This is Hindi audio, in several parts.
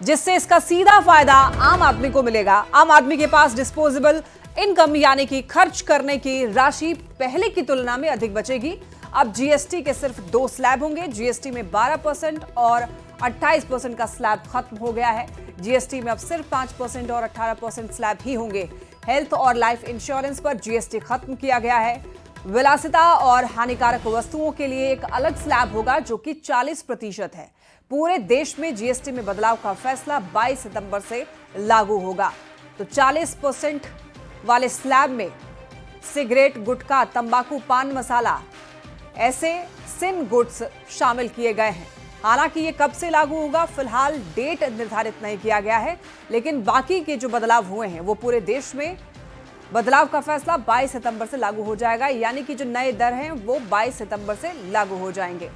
जिससे इसका सीधा फायदा आम आदमी को मिलेगा। आम आदमी के पास डिस्पोजेबल इनकम यानी कि खर्च करने की राशि पहले की तुलना में अधिक बचेगी। अब जीएसटी के सिर्फ 2 स्लैब होंगे। जीएसटी में 12% और 28% का स्लैब खत्म हो गया है। जीएसटी में अब सिर्फ 5% और 18% स्लैब ही होंगे। हेल्थ और लाइफ इंश्योरेंस पर जीएसटी खत्म किया गया है। विलासिता और हानिकारक वस्तुओं के लिए एक अलग स्लैब होगा जो कि 40% है। पूरे देश में जीएसटी में बदलाव का फैसला 22 सितंबर से लागू होगा। तो 40% वाले स्लैब में सिगरेट, गुटखा, तंबाकू, पान मसाला ऐसे सिन गुड्स शामिल किए गए हैं। हालांकि ये कब से लागू होगा फिलहाल डेट निर्धारित नहीं किया गया है, लेकिन बाकी के जो बदलाव हुए हैं वो पूरे देश में बदलाव का फैसला 22 सितंबर से लागू हो जाएगा, यानी कि जो नए दर हैं वो 22 सितंबर से लागू हो जाएंगे।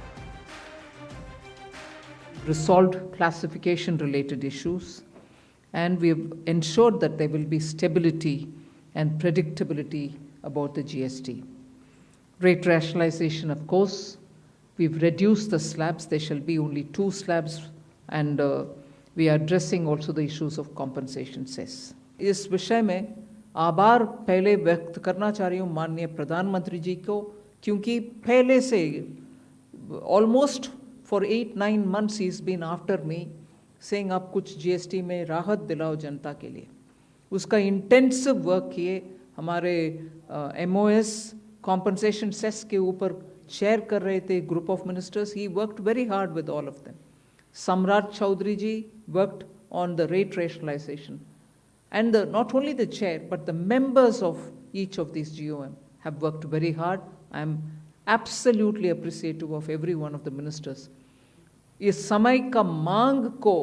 Resolved classification related issues, and we have ensured that there will be stability and predictability about the GST. Rate rationalization, of course, we've reduced the slabs. There shall be only 2 slabs, and we are addressing also the issues of compensation cess. इस विषय में आभार पहले व्यक्त करना चाह रही हूँ माननीय प्रधानमंत्री जी को, क्योंकि पहले से ऑलमोस्ट फॉर 8-9 months ही is been after me saying आप कुछ जीएसटी में राहत दिलाओ जनता के लिए। उसका इंटेंसिव वर्क किए हमारे एमओएस कॉम्पनसेशन सेस के ऊपर चेयर कर रहे थे group of ministers. He worked very hard with all of them. Samrat Choudhary ji worked on the rate rationalisation, and not only the chair but the members of each of these GOM have worked very hard. I am absolutely appreciative of every one of the ministers. इस समय का मांग को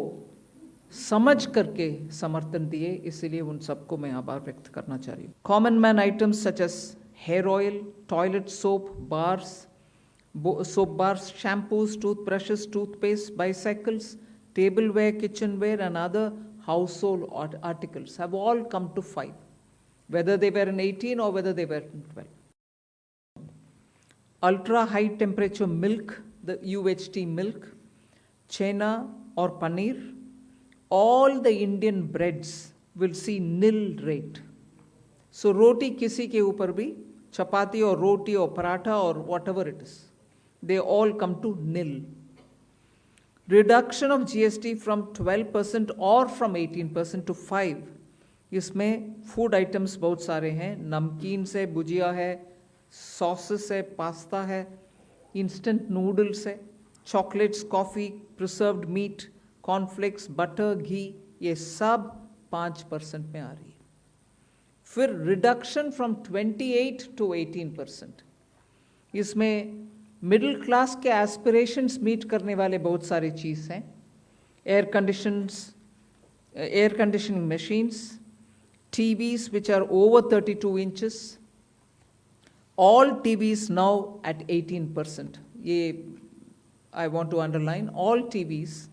समझ करके समर्थन दिए, इसलिए उन सबको मैं आभार व्यक्त करना चाह रही हूँ। Common man items such as hair oil, toilet soap bars, shampoos, toothbrushes, toothpaste, bicycles, tableware, kitchenware and other household articles have all come to 5, whether they were in 18 or whether they were in 12. Ultra high temperature milk, the UHT milk, chena or paneer, all the Indian breads will see nil rate. So roti kisi ke upar bhi, chapati or roti or paratha or whatever it is, they all come to nil. Reduction of GST from 12% or from 18% to 5. इसमें फूड आइटम्स बहुत सारे हैं। नमकीन से भुजिया है, सॉसेस है, पास्ता है, इंस्टेंट नूडल्स है, chocolates, coffee, preserved meat, cornflakes, butter, घी, ये सब 5% में आ रही है। फिर रिडक्शन फ्रॉम 28 to 18%। इसमें मिडिल क्लास के एस्पिरेशंस मीट करने वाले बहुत सारे चीज़ हैं। Air conditioning machines, TVs which are over 32 inches, all TVs now at 18%. ये I want to underline, all TVs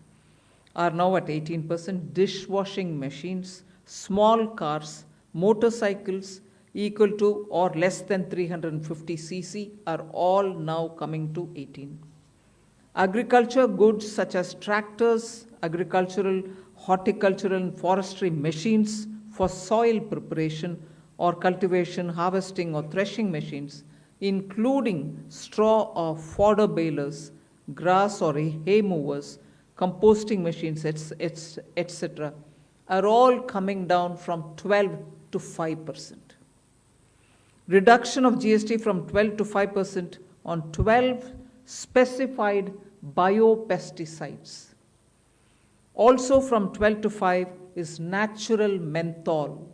are now at 18%. Dishwashing machines, small cars, motorcycles equal to or less than 350 cc are all now coming to 18. Agriculture goods such as tractors, agricultural, horticultural and forestry machines for soil preparation or cultivation, harvesting or threshing machines, including straw or fodder balers, grass or hay movers, composting machines, etc., are all coming down from 12 to 5%. Reduction of GST from 12 to 5% on 12 specified biopesticides. Also from 12 to 5 is natural menthol.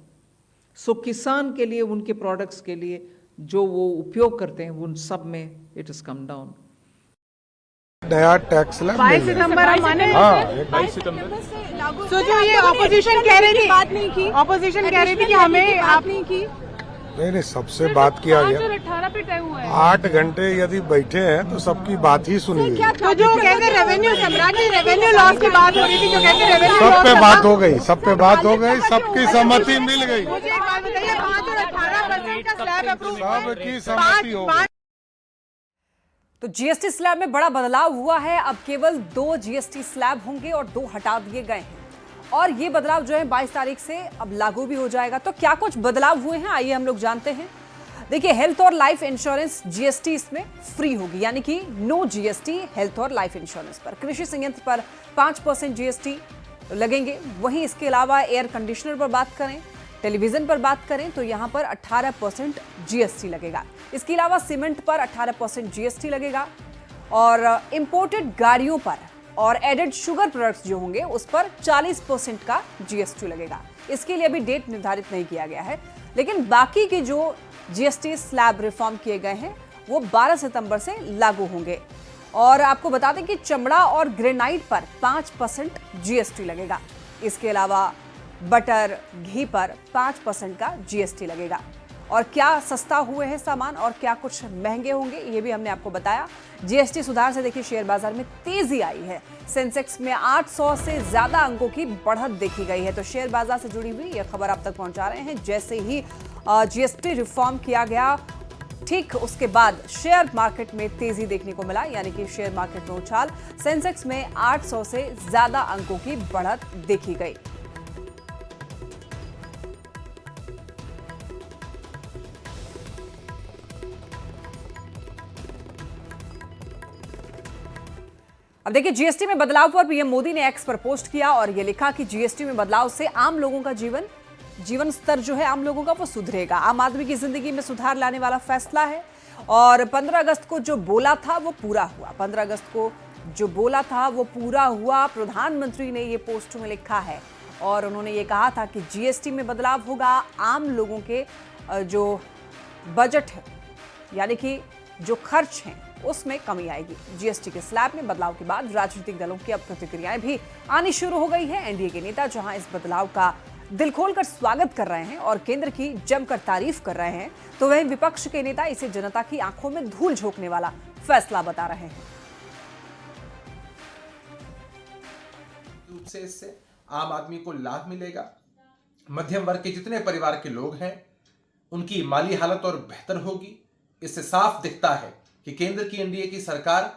So किसान के लिए उनके प्रोडक्ट्स के लिए जो वो उपयोग करते हैं उन सब में it has come down. नया टैक्स लग 22 सितंबर हम माने। हाँ, 22 सितंबर से लागू। तो जो ये ऑपोजिशन कह रही थी, बात नहीं की, ऑपोजिशन कह रही थी कि हमें आप नहीं की। नहीं, सबसे बात किया गया। 18 पे तय हुआ है। 8 घंटे यदि बैठे हैं तो सबकी बात ही सुनी गई। तो जो कहते रेवेन्यू सम्राट जी, रेवेन्यू लॉस की बात हो रही थी, जो कहते रेवेन्यू सब पे बात हो गई, सब पे बात हो गई, सबकी सहमति मिल गई। मुझे एक बात बताइए, 5 और 18% का स्लैब अप्रूव, सबकी सहमति हो गई। तो जीएसटी स्लैब में बड़ा बदलाव हुआ है। अब केवल 2 जीएसटी स्लैब होंगे और 2 हटा दिए गए हैं। और ये बदलाव जो है 22 तारीख से अब लागू भी हो जाएगा। तो क्या कुछ बदलाव हुए हैं, आइए हम लोग जानते हैं। देखिए, हेल्थ और लाइफ इंश्योरेंस जीएसटी इसमें फ्री होगी, यानी कि नो जीएसटी हेल्थ और लाइफ इंश्योरेंस पर। कृषि संयंत्र पर 5% जीएसटी लगेंगे। वहीं इसके अलावा एयर कंडीशनर पर बात करें, टेलीविजन पर बात करें तो यहां पर 18% जीएसटी लगेगा। इसके अलावा सीमेंट पर 18% जीएसटी लगेगा और इंपोर्टेड गाड़ियों पर और एडेड शुगर प्रोडक्ट्स जो होंगे उस पर 40% का जीएसटी लगेगा। इसके लिए अभी डेट निर्धारित नहीं किया गया है, लेकिन बाकी के जो जीएसटी स्लैब रिफॉर्म किए गए हैं वो 12 सितंबर से लागू होंगे। और आपको बता दें कि चमड़ा और ग्रेनाइट पर 5% जीएसटी लगेगा। इसके अलावा बटर, घी पर 5% का जीएसटी लगेगा। और क्या सस्ता हुए हैं सामान और क्या कुछ महंगे होंगे, ये भी हमने आपको बताया। जीएसटी सुधार से देखिए शेयर बाजार में तेजी आई है। सेंसेक्स में 800 से ज्यादा अंकों की बढ़त देखी गई है। तो शेयर बाजार से जुड़ी हुई यह खबर आप तक पहुंचा रहे हैं। जैसे ही जीएसटी रिफॉर्म किया गया, ठीक उसके बाद शेयर मार्केट में तेजी देखने को मिला, यानी कि शेयर मार्केट में उछाल। सेंसेक्स में 800 से ज्यादा अंकों की बढ़त देखी गई। अब देखिए, जीएसटी में बदलाव पर पीएम मोदी ने एक्स पर पोस्ट किया और यह लिखा कि जीएसटी में बदलाव से आम लोगों का जीवन स्तर जो है आम लोगों का वो सुधरेगा। आम आदमी की जिंदगी में सुधार लाने वाला फैसला है। और 15 अगस्त को जो बोला था वो पूरा हुआ। 15 अगस्त को जो बोला था वो पूरा हुआ। प्रधानमंत्री ने ये पोस्ट में लिखा है और उन्होंने ये कहा था कि जीएसटी में बदलाव होगा। आम लोगों के जो बजट है, यानी कि जो खर्च हैं, उसमें कमी आएगी। जीएसटी के स्लैब में बदलाव के बाद राजनीतिक दलों की अब प्रतिक्रियाएं भी आनी शुरू हो गई है। एनडीए के नेता जहां इस बदलाव का दिल खोलकर स्वागत कर रहे हैं और केंद्र की जमकर तारीफ कर रहे हैं, तो वहीं विपक्ष के नेता इसे जनता की आंखों में धूल झोंकने वाला फैसला बता रहे हैं। रूप से इससे आम आदमी को लाभ मिलेगा। मध्यम वर्ग के जितने परिवार के लोग हैं उनकी माली हालत और बेहतर होगी। इससे साफ दिखता है कि केंद्र की एनडीए की सरकार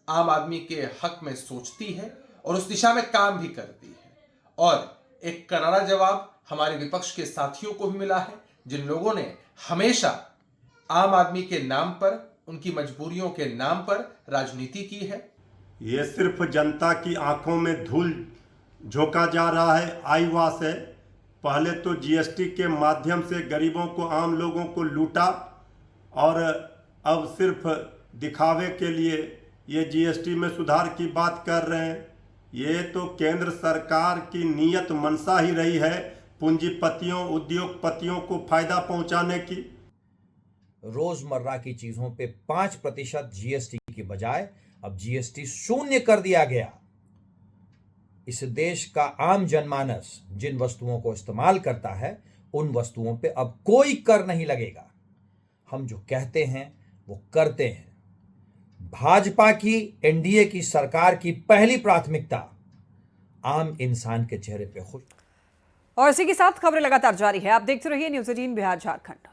आम आदमी के हक में सोचती है और उस दिशा में काम भी करती है। और एक करारा जवाब हमारे विपक्ष के साथियों को भी मिला है, जिन लोगों ने हमेशा आम आदमी के नाम पर, उनकी मजबूरियों के नाम पर राजनीति की है। ये सिर्फ जनता की आंखों में धूल झोंका जा रहा है, आई वास है। पहले तो जीएसटी के माध्यम से गरीबों को, आम लोगों को लूटा और अब सिर्फ दिखावे के लिए ये जीएसटी में सुधार की बात कर रहे हैं। ये तो केंद्र सरकार की नीयत मंशा ही रही है, पूंजीपतियों, उद्योगपतियों को फायदा पहुंचाने की। रोजमर्रा की चीजों पे 5% जीएसटी की बजाय अब जीएसटी शून्य कर दिया गया। इस देश का आम जनमानस जिन वस्तुओं को इस्तेमाल करता है उन वस्तुओं पे अब कोई कर नहीं लगेगा। हम जो कहते हैं वो करते हैं। भाजपा की, एनडीए की सरकार की पहली प्राथमिकता आम इंसान के चेहरे पे खुश। और इसी के साथ खबरें लगातार जारी है। आप देखते रहिए न्यूज़ 18 बिहार झारखंड।